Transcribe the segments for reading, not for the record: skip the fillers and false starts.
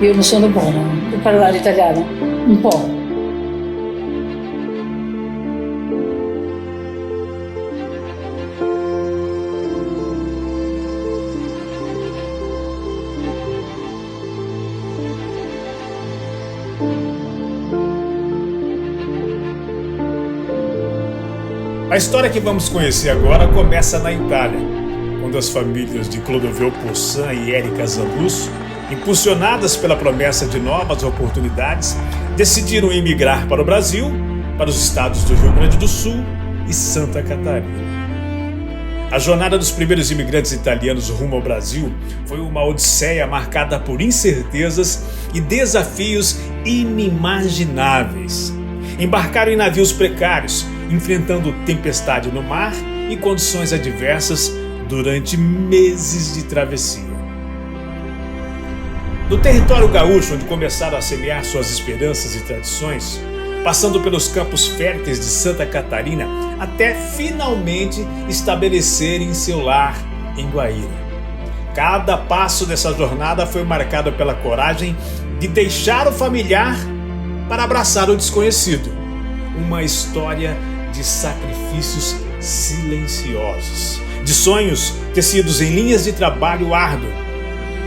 Io non sono buona a parlare italiano, un po'. A história que vamos conhecer agora começa na Itália, quando as famílias de Clodoveo Poussin e Érica Zambusso, impulsionadas pela promessa de novas oportunidades, decidiram emigrar para o Brasil, para os estados do Rio Grande do Sul e Santa Catarina. A jornada dos primeiros imigrantes italianos rumo ao Brasil foi uma odisseia marcada por incertezas e desafios inimagináveis. Embarcaram em navios precários, enfrentando tempestade no mar e condições adversas durante meses de travessia. No território gaúcho, onde começaram a semear suas esperanças e tradições, passando pelos campos férteis de Santa Catarina, até finalmente estabelecerem seu lar em Guaíra. Cada passo dessa jornada foi marcado pela coragem de deixar o familiar para abraçar o desconhecido. Uma história de sacrifícios silenciosos, de sonhos tecidos em linhas de trabalho árduo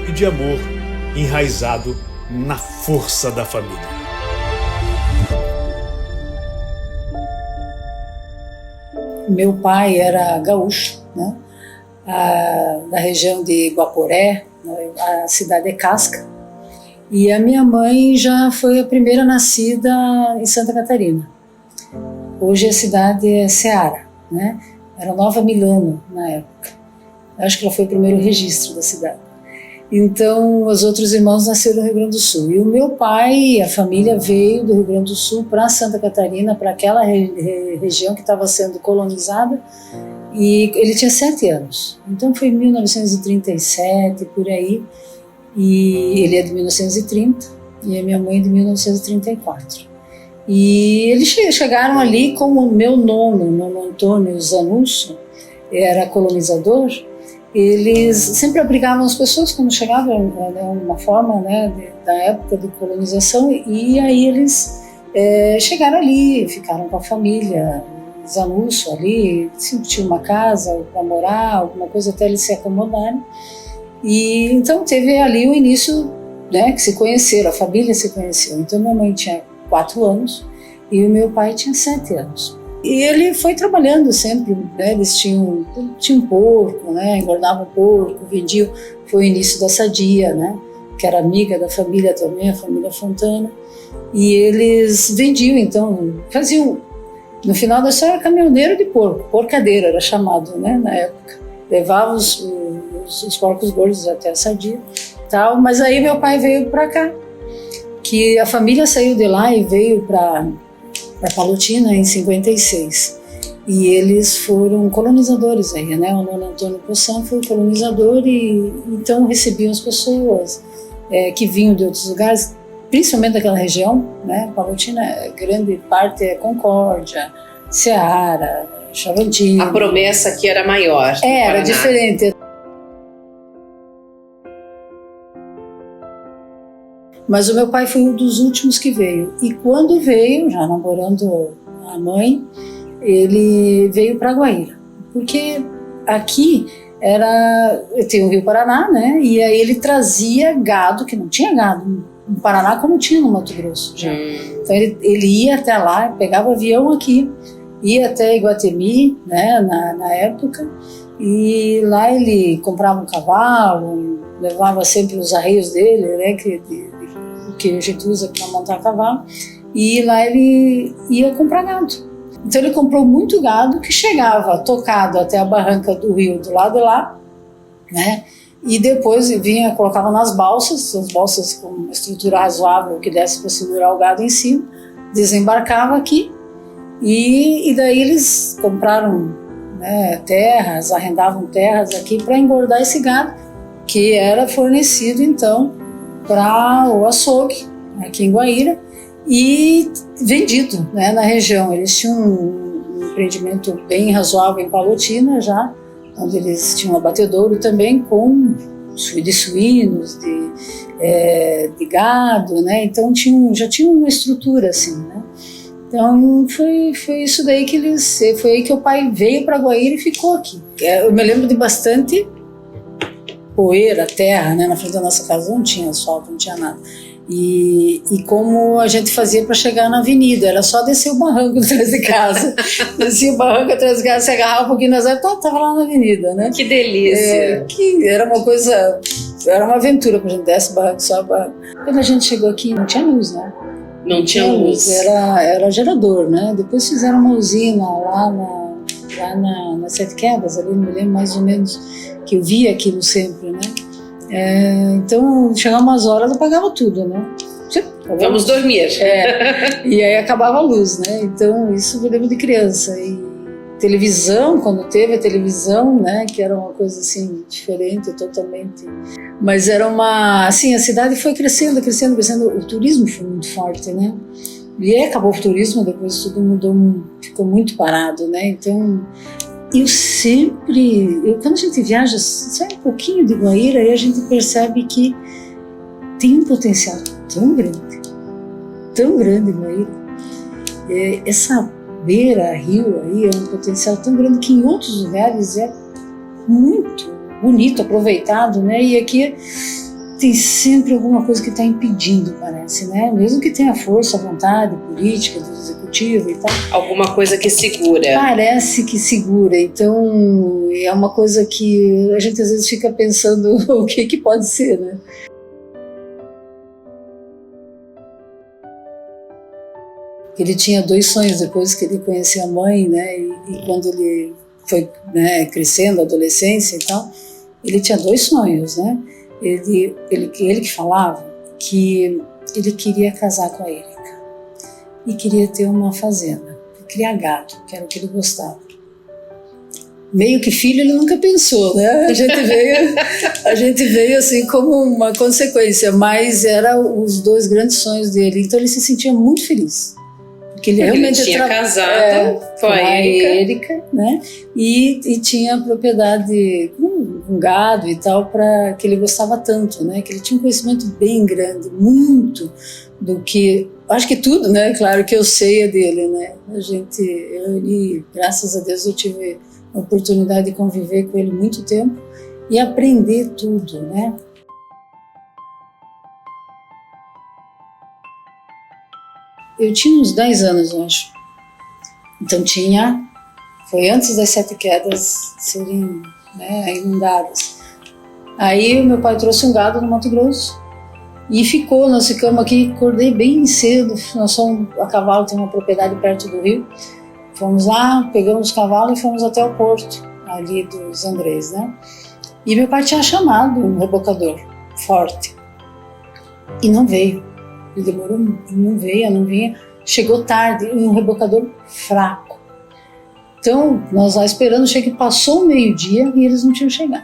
e de amor enraizado na força da família. Meu pai era gaúcho, né? Da região de Guaporé, a cidade é Casca, e a minha mãe já foi a primeira nascida em Santa Catarina. Hoje a cidade é Ceará, né? Era Nova Milano na época. Acho que ela foi o primeiro registro da cidade. Então, os outros irmãos nasceram no Rio Grande do Sul. E o meu pai, a família veio do Rio Grande do Sul para Santa Catarina, para aquela região que estava sendo colonizada, e ele tinha 7 anos. Então, foi em 1937, por aí, e ele é de 1930, e a minha mãe de 1934. E eles chegaram ali com o meu nono Antônio Zanusso, era colonizador. Eles sempre abrigavam as pessoas quando chegavam, uma forma, né, da época de colonização, e aí eles chegaram ali, ficaram com a família Zanusso ali, sempre tinha uma casa para morar, alguma coisa até eles se acomodarem. E então teve ali o início, né, que se conheceram, a família se conheceu. Então minha mãe tinha 4 anos e o meu pai tinha 7 anos. E ele foi trabalhando sempre, né? Eles tinham porco, né? Engordavam porco, vendiam. Foi o início da Sadia, né? Que era amiga da família também, a família Fontana. E eles vendiam, então, faziam, no final da história, caminhoneiro de porco, porcadeiro era chamado, né? Na época. Levavam os porcos gordos até a Sadia, tal. Mas aí meu pai veio para cá, que a família saiu de lá e veio para Palotina em 56. E eles foram colonizadores aí, né? O nono Antônio Poussin foi colonizador e então recebiam as pessoas que vinham de outros lugares, principalmente daquela região, né? Palotina, grande parte é Concórdia, Ceará, Chavantina. A promessa aqui era maior. Era diferente. Mas o meu pai foi um dos últimos que veio. E quando veio, já namorando a mãe, ele veio para Guaíra. Porque aqui tem o Rio Paraná, né? E aí ele trazia gado, que não tinha gado no Paraná como tinha no Mato Grosso já. Então ele ia até lá, pegava avião aqui, ia até Iguatemi, né, na época, E lá ele comprava um cavalo, levava sempre os arreios dele, né, que a gente usa para montar cavalo, e lá ele ia comprar gado. Então ele comprou muito gado que chegava tocado até a barranca do rio do lado de lá, né, e depois vinha, colocava nas balsas, as balsas com uma estrutura razoável que desse para segurar o gado em cima, desembarcava aqui, e daí eles compraram, né, terras, arrendavam terras aqui para engordar esse gado, que era fornecido então para o açougue aqui em Guaíra e vendido, né, na região. Eles tinham um empreendimento bem razoável em Palotina já, onde eles tinham um abatedouro também com de suínos, de gado, né? Então já tinha uma estrutura assim, né? Então foi isso daí foi aí que o pai veio para Guaíra e ficou aqui. Eu me lembro de bastante poeira, terra, né? Na frente da nossa casa não tinha asfalto, não tinha nada. E como a gente fazia para chegar na avenida, era só descer o barranco atrás de casa. Descia o barranco atrás de casa, se agarrava um pouquinho nas árvores, tava lá na avenida, né? Que delícia! Que era uma coisa, era uma aventura pra gente descer o barranco, só o barranco. Quando a gente chegou aqui, não tinha luz, né? Não tinha luz. Era gerador, né? Depois fizeram uma usina lá nas Sete Quedas, ali, não me lembro mais ou menos, que eu via aquilo sempre, né? Então, chegava umas horas, apagava tudo, né? Vamos dormir. E aí acabava a luz, né? Então, isso me lembro de criança. E televisão, quando teve a televisão, né? Que era uma coisa assim, diferente, totalmente. Mas era assim, a cidade foi crescendo. O turismo foi muito forte, né? E aí acabou o turismo, depois tudo mudou, ficou muito parado, né? Então, quando a gente viaja, sai um pouquinho de Guaíra, aí a gente percebe que tem um potencial tão grande Guaíra. Essa beira-rio aí é um potencial tão grande que em outros lugares é muito bonito, aproveitado, né? E aqui tem sempre alguma coisa que está impedindo, parece, né? Mesmo que tenha força, vontade política do executivo e tal. Alguma coisa que segura. Parece que segura. Então, é uma coisa que a gente às vezes fica pensando o que pode ser, né? Ele tinha 2 sonhos depois que ele conheceu a mãe, né? E quando ele foi, né, crescendo, adolescência e tal, ele tinha 2 sonhos, né? Ele que falava que ele queria casar com a Érica e queria ter uma fazenda, criar gado, que era o que ele gostava. Meio que filho ele nunca pensou, né? A gente veio assim como uma consequência, mas eram os 2 grandes sonhos dele. Então ele se sentia muito feliz. Porque ele realmente tinha casado com a Érica, né? E tinha propriedade, um gado e tal, que ele gostava tanto, né? Que ele tinha um conhecimento bem grande, muito do que, acho que tudo, né? Claro que eu sei dele, né? Graças a Deus eu tive a oportunidade de conviver com ele muito tempo e aprender tudo, né? Eu tinha uns 10 anos, eu acho. Então foi antes das 7 quedas serem, né, inundadas. Aí meu pai trouxe um gado no Mato Grosso e nós ficamos aqui, acordei bem cedo, nós fomos a cavalo, tem uma propriedade perto do rio. Fomos lá, pegamos o cavalo e fomos até o porto, ali dos Andrés, né? E meu pai tinha chamado um rebocador forte e não veio. Ele demorou, não vinha. Chegou tarde, um rebocador fraco. Então, nós lá esperando, passou o meio-dia e eles não tinham chegado.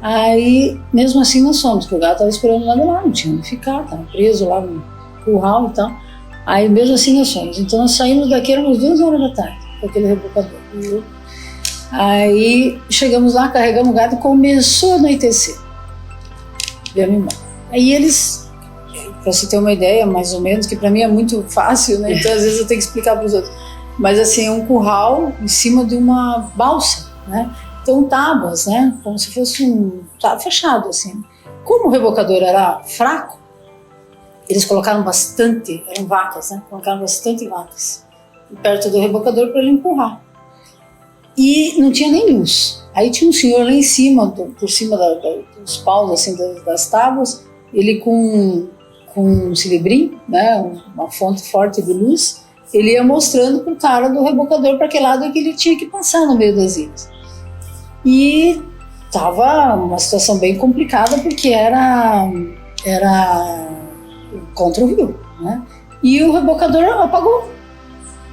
Aí, mesmo assim, nós fomos, porque o gato estava esperando lá, não tinha onde ficar, estava preso lá no curral e tal. Aí, mesmo assim, nós fomos. Então, nós saímos daqui, eram umas 2 horas da tarde, com aquele rebocador. Aí, chegamos lá, carregamos o gato e começou a anoitecer. Viemos embora. Aí, para você ter uma ideia, mais ou menos, que para mim é muito fácil, né? Então às vezes eu tenho que explicar para os outros. Mas assim, é um curral em cima de uma balsa, né? Então tábuas, né? Como se fosse tava fechado assim. Como o rebocador era fraco, eles colocaram bastante, eram vacas, né? Colocaram bastante vacas perto do rebocador para ele empurrar. E não tinha nem luz. Aí tinha um senhor lá em cima, por cima dos paus, assim, das tábuas, ele com um cilindrim, né, uma fonte forte de luz, ele ia mostrando pro cara do rebocador para que lado que ele tinha que passar no meio das ilhas. E tava uma situação bem complicada, porque era contra o rio, né? E o rebocador apagou.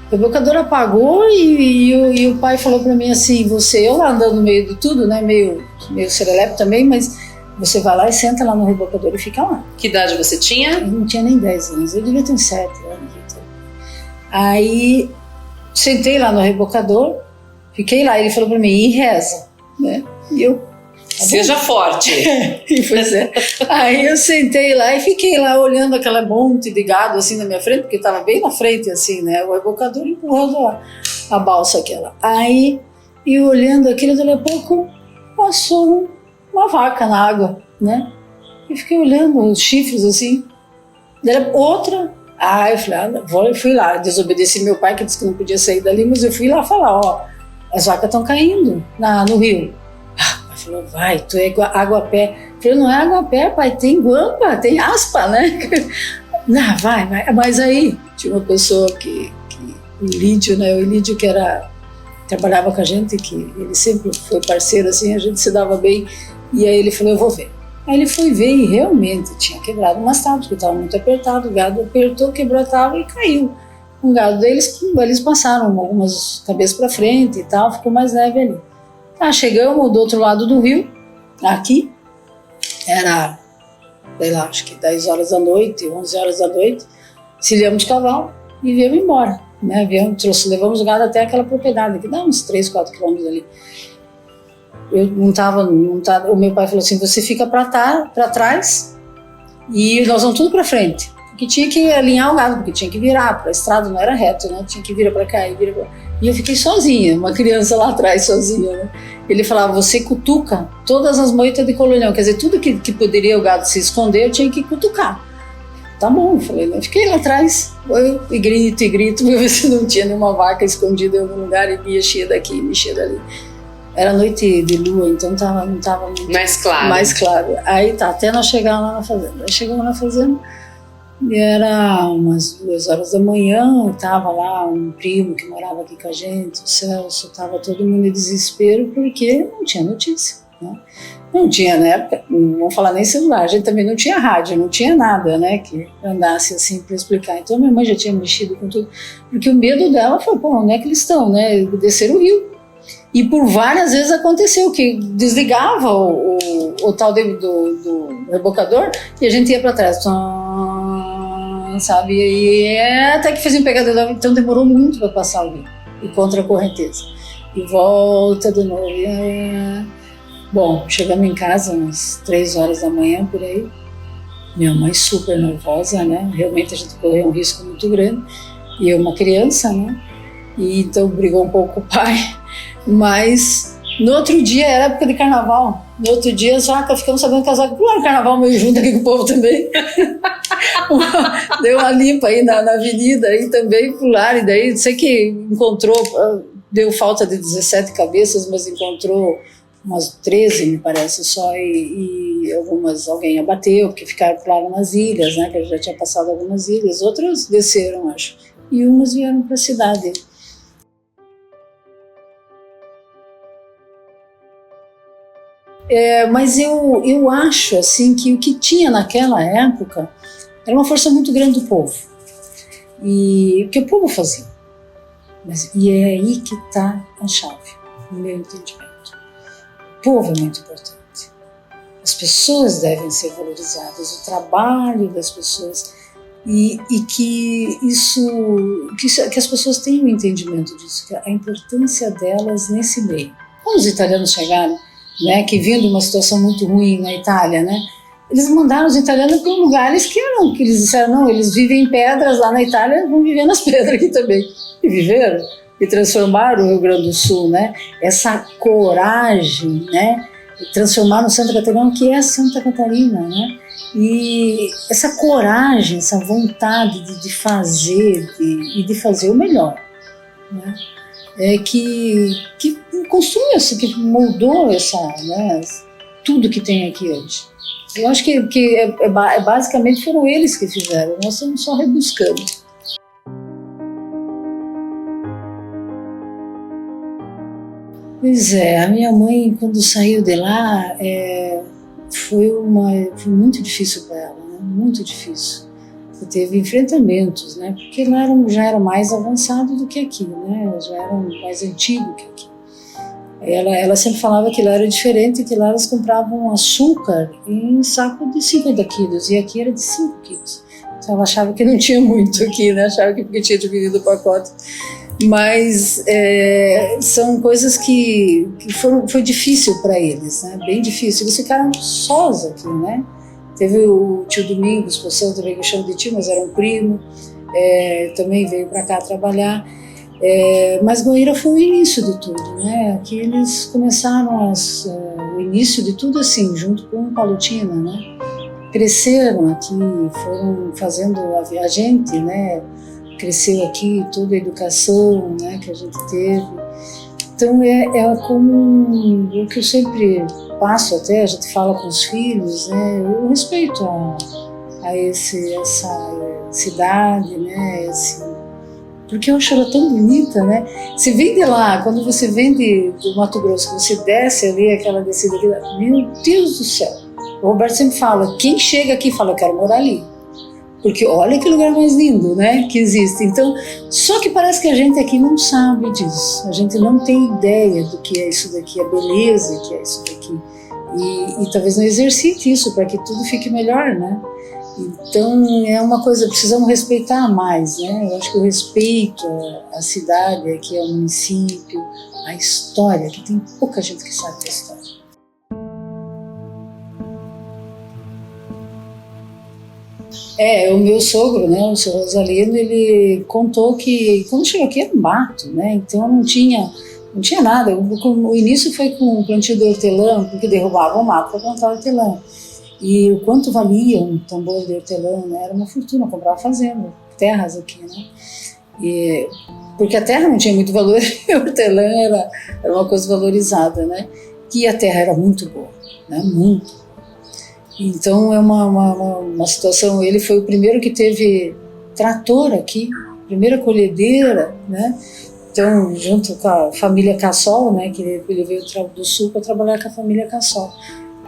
O rebocador apagou e o pai falou para mim assim, eu lá andando no meio de tudo, né, meio serelepe também, mas você vai lá e senta lá no rebocador e fica lá. Que idade você tinha? Eu não tinha nem 10 anos, eu devia ter uns 7 anos. Então. Aí sentei lá no rebocador, fiquei lá, ele falou para mim, e reza, né? E eu... Seja forte. Pois é. Aí eu sentei lá e fiquei lá olhando aquela monte de gado assim na minha frente, porque estava bem na frente assim, né? O rebocador empurrando a balsa aquela. Aí, e olhando aquilo, dali a pouco passou uma vaca na água, né? E fiquei olhando os chifres assim. Daí outra. Aí eu falei, fui lá, desobedeci meu pai que disse que não podia sair dali, mas eu fui lá falar, ó, as vacas estão caindo no rio. Falou, vai, tu é água-pé. Eu falei, não é água-pé, pai, tem guampa, tem aspa, né? Não, vai. Mas aí tinha uma pessoa o Lídio, né? O Lídio que trabalhava com a gente, que ele sempre foi parceiro, assim, a gente se dava bem. E aí ele falou, eu vou ver. Aí ele foi ver e realmente tinha quebrado umas tábuas, porque estava muito apertado, o gado apertou, quebrou a tábua e caiu. O gado deles, eles passaram algumas cabeças para frente e tal, ficou mais leve ali. Chegamos do outro lado do rio, aqui, era, sei lá, acho que 10 horas da noite, 11 horas da noite, cilhamos de cavalo e viemos embora, né? Levamos o gado até aquela propriedade, que dá uns 3, 4 quilômetros ali. Eu não tava, o meu pai falou assim, você fica para trás e nós vamos tudo para frente, porque tinha que alinhar o gado, porque tinha que virar, porque a estrada não era reto, né? Tinha que virar para cá e virar para cá. E eu fiquei sozinha, uma criança lá atrás sozinha, né? Ele falava, você cutuca todas as moitas de colonial, quer dizer, tudo que poderia o gado se esconder, eu tinha que cutucar. Tá bom, eu falei, né? Fiquei lá atrás, e grito, pra ver se não tinha nenhuma vaca escondida em algum lugar, e mexia daqui, mexia dali. Era noite de lua, então não tava muito mais claro. Aí até nós chegamos lá na fazenda. Aí chegamos na fazenda, e era umas 2 horas da manhã, estava lá um primo que morava aqui com a gente, o Celso, estava todo mundo em desespero porque não tinha notícia, né? Não tinha, na época, não vou falar nem celular, a gente também não tinha rádio, não tinha nada, né, que andasse assim para explicar. Então minha mãe já tinha mexido com tudo, porque o medo dela foi, onde é que eles estão, né? Desceram o rio. E por várias vezes aconteceu que desligava o tal do rebocador e a gente ia para trás, sabe? E até que fez um pegador, então demorou muito para passar o rio e contra a correnteza. E volta de novo. Bom, chegamos em casa umas 3 horas da manhã por aí. Minha mãe super nervosa, né? Realmente a gente correu um risco muito grande. E eu uma criança, né? E então brigou um pouco com o pai. Mas no outro dia era época de carnaval. No outro dia as vacas, ficamos sabendo que as vacas pularam carnaval meio junto aqui com o povo também. Deu uma limpa aí na avenida aí também, pularam. E daí sei que encontrou, deu falta de 17 cabeças, mas encontrou umas 13, me parece, só. E alguém abateu, porque pularam nas ilhas, né? Que já tinha passado algumas ilhas. Outras desceram, acho. E umas vieram para a cidade. Mas eu acho assim que o que tinha naquela época era uma força muito grande do povo, e o que o povo fazia, e é aí que está a chave, no meu entendimento. O povo é muito importante, as pessoas devem ser valorizadas, o trabalho das pessoas, e que as pessoas tenham um entendimento disso, que a importância delas nesse meio. Quando os italianos chegaram, né, que vindo de uma situação muito ruim na Itália, né, eles mandaram os italianos para lugares que eles disseram, não, eles vivem em pedras lá na Itália, vão viver nas pedras aqui também. E viveram, e transformaram o Rio Grande do Sul, né, essa coragem, né, transformaram Santa Catarina, que é Santa Catarina, né, e essa coragem, essa vontade de fazer, e de fazer o melhor, né. que construiu, que moldou né, tudo que tem aqui hoje. Eu acho que basicamente foram eles que fizeram, nós estamos só rebuscando. Pois é, a minha mãe, quando saiu de lá, foi muito difícil para ela, né? Muito difícil. Teve enfrentamentos, né? Porque lá já era mais avançado do que aqui, né? Já era mais antigo que aqui. Ela sempre falava que lá era diferente, que lá elas compravam açúcar em saco de 50 quilos e aqui era de 5 quilos. Então ela achava que não tinha muito aqui, né? Achava que porque tinha dividido o pacote. Mas são coisas que foi difícil para eles, né? Bem difícil. Eles ficaram sós aqui, né? Teve o tio Domingos, pessoal também que eu chamo de tio, mas era um primo, também veio para cá trabalhar. Mas Guaíra foi o início de tudo, né? Aqui eles começaram o início de tudo assim, junto com Palotina, né? Cresceram aqui, foram fazendo a gente, né? Cresceu aqui toda a educação, né, que a gente teve. Então é como o que eu sempre passo até, a gente fala com os filhos, né, o respeito a essa cidade, né, porque eu acho ela tão bonita, né. Você vem de lá, quando você vem do Mato Grosso, você desce ali, aquela descida aqui, meu Deus do céu. O Roberto sempre fala, quem chega aqui fala, eu quero morar ali. Porque olha que lugar mais lindo, né, que existe. Então, só que parece que a gente aqui não sabe disso. A gente não tem ideia do que é isso daqui, a beleza que é isso daqui. E talvez não exercite isso para que tudo fique melhor, né? Então, é uma coisa, precisamos respeitar mais, né? Eu acho que o respeito à cidade, aqui ao município, à história, que tem pouca gente que sabe da história. O meu sogro, né, o seu Rosalino, ele contou que quando chegou aqui era um mato, né, então não tinha nada. O início foi com o plantio de hortelã, porque derrubavam o mato para plantar hortelã. E o quanto valia um tambor de hortelã, né, era uma fortuna, comprava fazenda, terras aqui, né, porque a terra não tinha muito valor e a hortelã era uma coisa valorizada, né, e a terra era muito boa, né, muito. Então é uma situação, ele foi o primeiro que teve trator aqui, primeira colhedeira, né? Então, junto com a família Cassol, né? Que ele veio do sul para trabalhar com a família Cassol.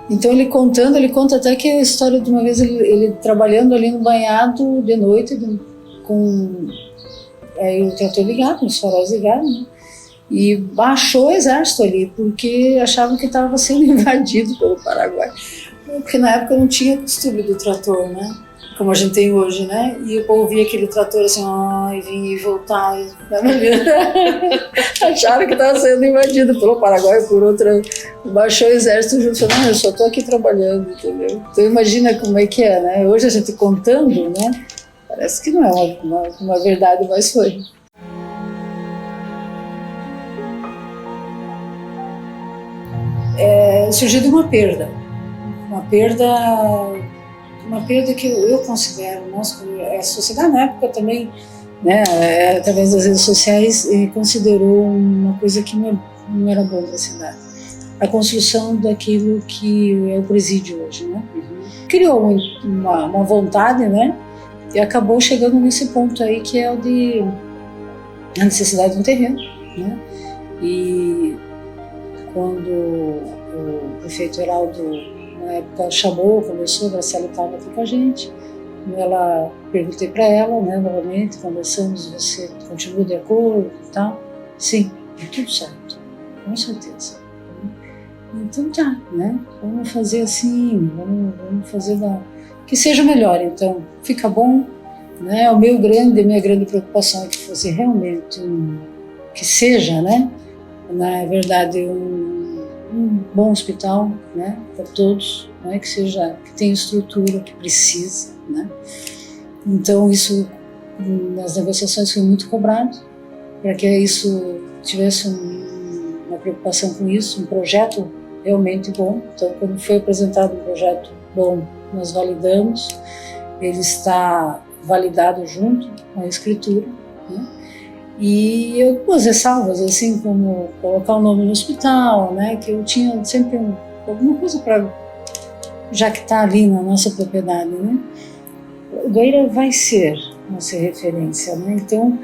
Então ele conta até que a história de uma vez ele trabalhando ali no banhado de noite, com aí o trator ligado, os faróis ligados, né? E baixou o exército ali, porque achavam que estava sendo invadido pelo Paraguai. Porque na época não tinha costume do trator, né? Como a gente tem hoje, né? E o povo via aquele trator assim, e vinha e voltava. Acharam que estava sendo invadido pelo Paraguai por outra. Baixou o exército junto, falou, não, eu só estou aqui trabalhando, entendeu? Então imagina como é que é, né? Hoje a gente contando, né? Parece que não é uma verdade, mas foi. Surgiu de uma perda que eu considero, a sociedade na época também, né, através das redes sociais, considerou uma coisa que não era boa da cidade. A construção daquilo que é o presídio hoje, né? Criou uma vontade, né, e acabou chegando nesse ponto aí que é o de a necessidade de um terreno, né? E quando o prefeito Heraldo na época chamou, conversou, a Graciela estava aqui com a gente, perguntei para ela, né, novamente, conversamos, você continua de acordo e tal? Sim, tudo certo, com certeza. Então tá, né, vamos fazer assim, vamos fazer que seja melhor, então, fica bom, né, a minha grande preocupação é que fosse realmente que seja, né, na verdade, um bom hospital, né, para todos, né, que tenha estrutura que precisa, né. Então isso nas negociações foi muito cobrado para que isso tivesse uma preocupação com isso, um projeto realmente bom. Então quando foi apresentado um projeto bom, nós validamos, ele está validado junto com a escritura, né? E algumas ressalvas, assim, como colocar o nome no hospital, né, que eu tinha sempre alguma coisa para, já que está ali na nossa propriedade, né. O Guaíra vai ser nossa referência, né, então,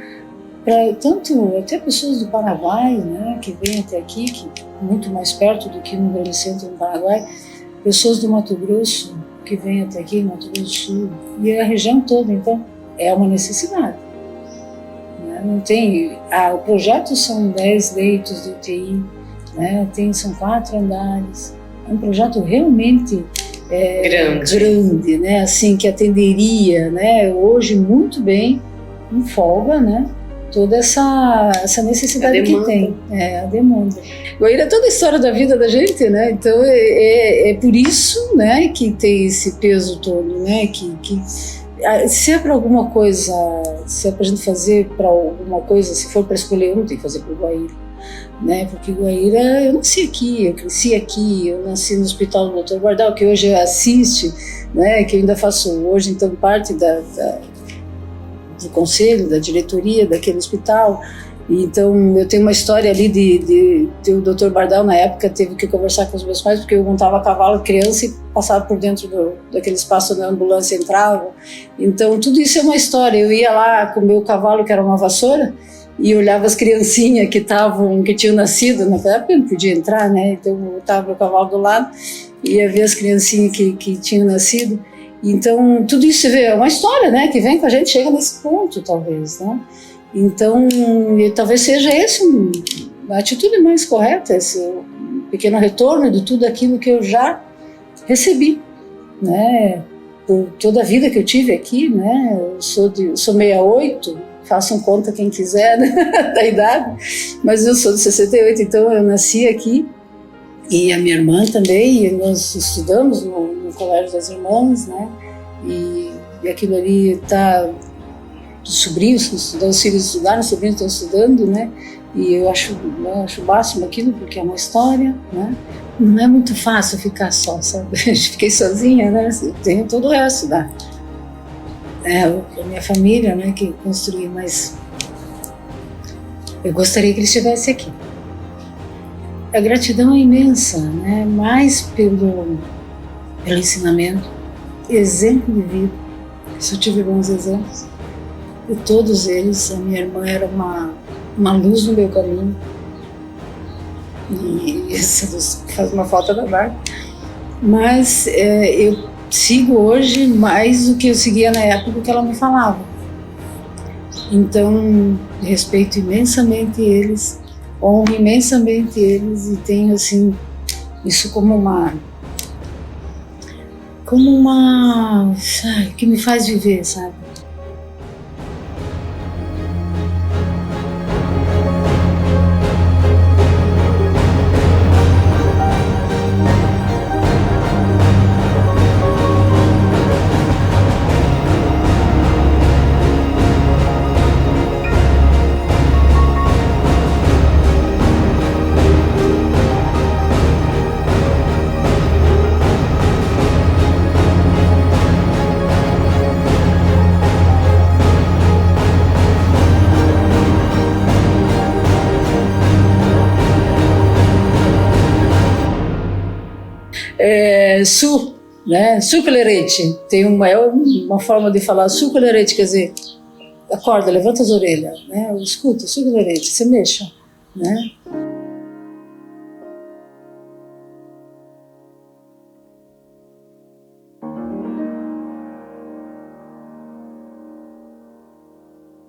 tanto até pessoas do Paraguai, né, que vêm até aqui, que muito mais perto do que no grande centro do Paraguai, pessoas do Mato Grosso que vêm até aqui, Mato Grosso do Sul, e a região toda, então é uma necessidade. Né? Não tem, o projeto são 10 leitos de UTI, né? São 4 andares, é um projeto realmente grande, né? Assim, que atenderia, né? Hoje muito bem, com folga, né? Toda essa necessidade que tem, a demanda. Guaíra é toda a história da vida da gente, né? Então é por isso, né, que tem esse peso todo, né? Que se é para alguma coisa, se é para a gente fazer para alguma coisa, se for para escolher um, tem que fazer para o Guaíra, né? Porque Guaíra, eu nasci aqui, eu cresci aqui, eu nasci no Hospital do Dr. Bardal, que hoje assiste, né? Que eu ainda faço hoje, então, parte do conselho, da diretoria daquele hospital. Então eu tenho uma história ali de o Dr. Bardal na época teve que conversar com os meus pais porque eu montava a cavalo criança e passava por dentro daquele espaço onde a ambulância entrava. Então tudo isso é uma história. Eu ia lá com o meu cavalo, que era uma vassoura, e olhava as criancinhas que tinham nascido. Na época eu não podia entrar, né? Então eu botava meu cavalo do lado e ia ver as criancinhas que tinham nascido. Então, tudo isso é uma história, né, que vem com a gente, chega nesse ponto, talvez, né? Então, talvez seja essa a atitude mais correta, esse pequeno retorno de tudo aquilo que eu já recebi, né? Por toda a vida que eu tive aqui, né? Eu sou 68, façam conta quem quiser, né? Da idade, mas eu sou de 68, então eu nasci aqui. E a minha irmã também, e nós estudamos no Colégio das Irmãs, né? E aquilo ali está, os sobrinhos que estudam, os filhos estudaram, os sobrinhos estão estudando, né? E eu acho o máximo aquilo, porque é uma história, né? Não é muito fácil ficar só, sabe? Fiquei sozinha, né? Tenho todo o resto a minha família, né? Que construí, mas eu gostaria que ele estivesse aqui. A gratidão é imensa, né? Mais pelo ensinamento, exemplo de vida. Eu tive bons exemplos. E todos eles, a minha irmã era uma luz no meu caminho. E essa luz faz uma falta da barca. Mas eu sigo hoje mais do que eu seguia na época que ela me falava. Então, respeito imensamente eles, honro imensamente eles e tenho, assim, isso como uma que me faz viver, sabe? Né? Suclerete, tem uma forma de falar suclerete, quer dizer, acorda, levanta as orelhas, né? Escuta, suclerete, se mexa, né?